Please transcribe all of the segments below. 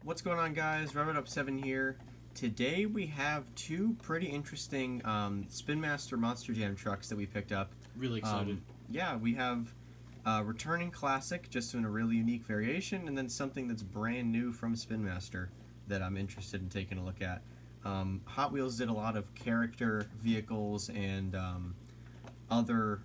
What's going on, guys? Up7 here. Today we have two pretty interesting Spin Master Monster Jam trucks that we picked up. Really excited. Yeah, we have returning classic, just in a really unique variation, and then something that's brand new from Spin Master that I'm interested in taking a look at. Hot Wheels did a lot of character vehicles and other,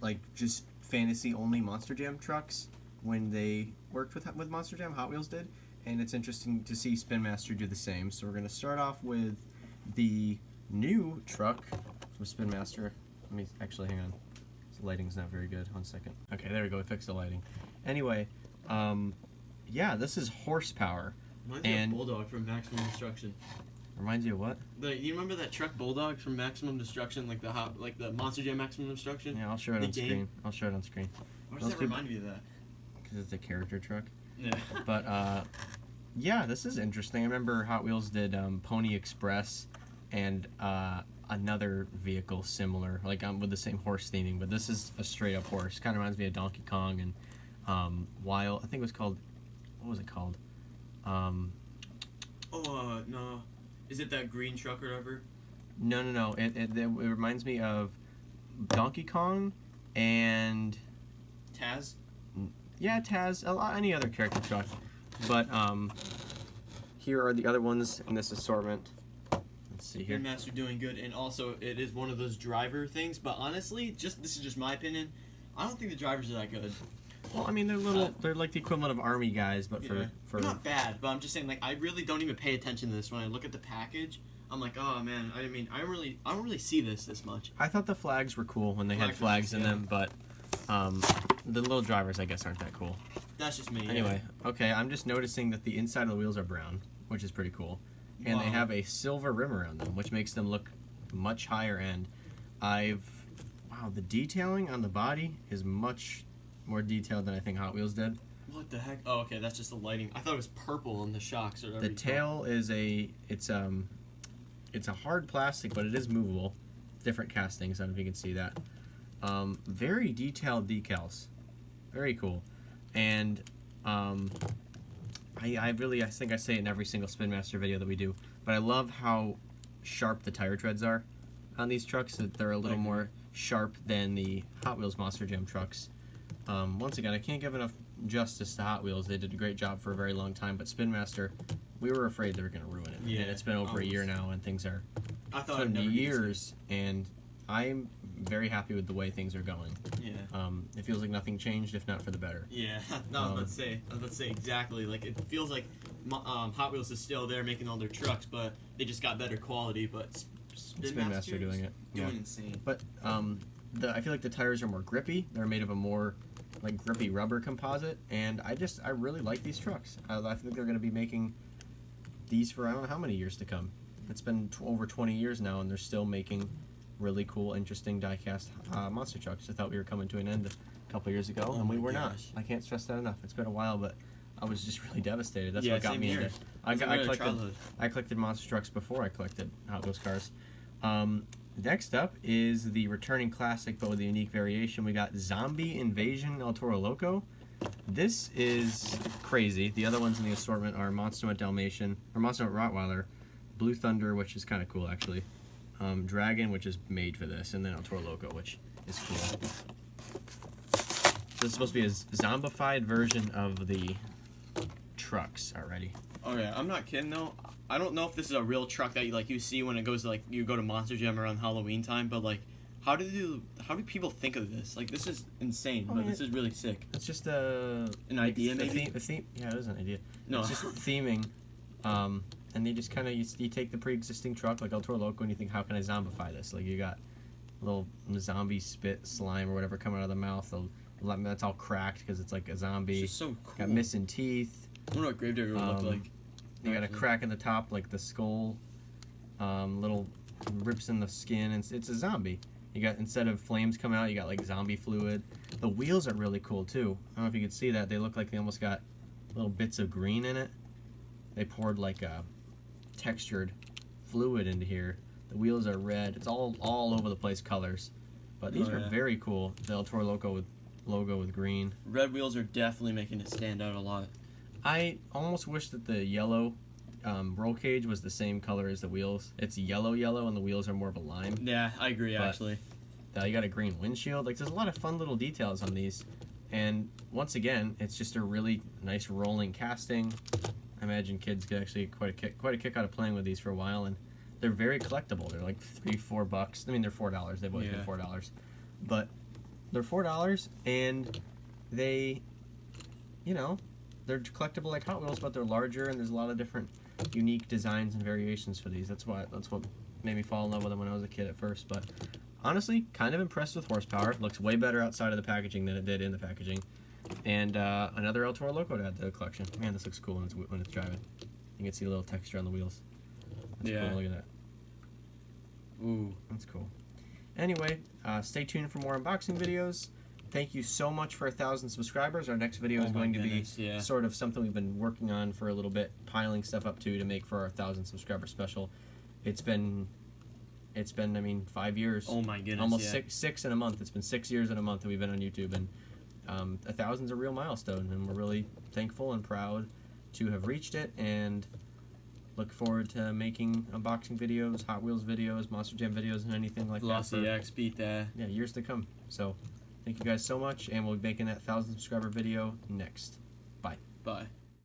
like, just fantasy-only Monster Jam trucks when they worked with Monster Jam. Hot Wheels did. And it's interesting to see Spin Master do the same. So we're going to start off with the new truck from Spin Master. Let me actually, hang on. The lighting's not very good. 1 second. Okay, there we go. We fixed the lighting. Anyway, yeah, this is Horsepower. Reminds me of Bulldog from Maximum Destruction. Reminds you of what? You remember that truck Bulldog from Maximum Destruction, like the Monster Jam Maximum Destruction? Yeah, I'll show it on screen. I'll show it on screen. Why does that remind me of that? Because it's a character truck. Yeah. But, yeah, this is interesting. I remember Hot Wheels did Pony Express and another vehicle similar, like with the same horse theming, but this is a straight up horse. Kind of reminds me of Donkey Kong and Wild. I think it was called. What was it called? No. Is it that green truck or whatever? No. It reminds me of Donkey Kong and Taz. Yeah, Taz. Any other character truck. But here are the other ones in this assortment. Let's see here. Spin Master doing good, and also it is one of those driver things. But honestly, this is just my opinion. I don't think the drivers are that good. Well, I mean, they're like the equivalent of army guys, but for they're not bad. But I'm just saying, like, I really don't even pay attention to this when I look at the package. I'm like, oh man, I don't really see this much. I thought the flags were cool when they had flags in them, but the little drivers, I guess, aren't that cool. That's just me. Anyway, okay, I'm just noticing that the inside of the wheels are brown, which is pretty cool. And they have a silver rim around them, which makes them look much higher end. Wow, the detailing on the body is much more detailed than I think Hot Wheels did. What the heck? Oh, okay, that's just the lighting. I thought it was purple on the shocks or whatever. The tail is it's a hard plastic, but it is movable. Different castings, I don't know if you can see that. Very detailed decals. Very cool. And I think I say it in every single Spin Master video that we do, but I love how sharp the tire treads are on these trucks. That they're a little more sharp than the Hot Wheels Monster Jam trucks. Once again, I can't give enough justice to Hot Wheels. They did a great job for a very long time, but Spin Master, we were afraid they were going to ruin it. Yeah, and it's been over a year now, and things are. I thought it's been years, and I'm very happy with the way things are going. Yeah. It feels like nothing changed, if not for the better. Yeah. No, I was about to say exactly. Like, it feels like Hot Wheels is still there making all their trucks, but they just got better quality. But Spin Master doing it. Doing insane. But I feel like the tires are more grippy. They're made of a more like grippy rubber composite, and I really like these trucks. I think they're going to be making these for I don't know how many years to come. It's been over 20 years now, and they're still making really cool, interesting die-cast monster trucks. I thought we were coming to an end a couple years ago, and we were not. I can't stress that enough. It's been a while, but I was just really devastated. That's what got me into it. I collected monster trucks before I collected Hot Wheels cars. Next up is the returning classic, but with a unique variation. We got Zombie Invasion Toro Loco. This is crazy. The other ones in the assortment are Monster Mutt Dalmatian, or Monster Mutt Rottweiler, Blue Thunder, which is kind of cool actually, Dragon, which is made for this, and then Toro Loco, which is cool. This is supposed to be a zombified version of the trucks already. Oh yeah, I'm not kidding though. I don't know if this is a real truck that you see when it goes to, you go to Monster Jam around Halloween time, but like, how do people think of this? Like, this is insane, but this is really sick. It's just an idea, maybe. A theme. Yeah, it is an idea. No, it's just theming, and they just kind of you take the pre-existing truck like El Toro Loco, and you think, how can I zombify this? Like, you got little zombie spit slime or whatever coming out of the mouth. That's all cracked because it's like a zombie. It's so cool. Got missing teeth. I wonder what Gravedigger would look like. You got a crack in the top, like the skull, little rips in the skin, and it's a zombie. You got, instead of flames coming out, you got like zombie fluid. The wheels are really cool too. I don't know if you can see that. They look like they almost got little bits of green in it. They poured like a textured fluid into here. The wheels are red. It's all over the place colors. But these are very cool. The El Toro Loco with logo with green. Red wheels are definitely making it stand out a lot. I almost wish that the yellow roll cage was the same color as the wheels. It's yellow, and the wheels are more of a lime. Yeah, I agree, But- actually. You got a green windshield. Like, there's a lot of fun little details on these. And once again, it's just a really nice rolling casting. I imagine kids get actually quite a kick out of playing with these for a while, and they're very collectible. They're like $3-4. I mean, they're $4. They've always been Yeah. $4, but they're $4, and they, they're collectible like Hot Wheels, but they're larger, and there's a lot of different unique designs and variations for these. That's what made me fall in love with them when I was a kid at first. But honestly, kind of impressed with horsepower. Looks way better outside of the packaging than it did in the packaging. And another El Toro Loco to add to the collection. Man, this looks cool when it's driving. You can see a little texture on the wheels. That's Yeah. cool. Look at that. Ooh. That's cool. Anyway, stay tuned for more unboxing videos. Thank you so much for 1,000 subscribers. Our next video is Oh my going goodness, to be yeah. sort of something we've been working on for a little bit, piling stuff up to make for our 1,000 subscriber special. It's been 5 years. Oh my goodness, Almost yeah. six in a month. It's been 6 years in a month that we've been on YouTube, and 1,000's a real milestone, and we're really thankful and proud to have reached it, and look forward to making unboxing videos, Hot Wheels videos, Monster Jam videos, and anything like that. Velocity X beat that. Yeah, years to come. So, thank you guys so much, and we'll be making that 1,000 subscriber video next. Bye.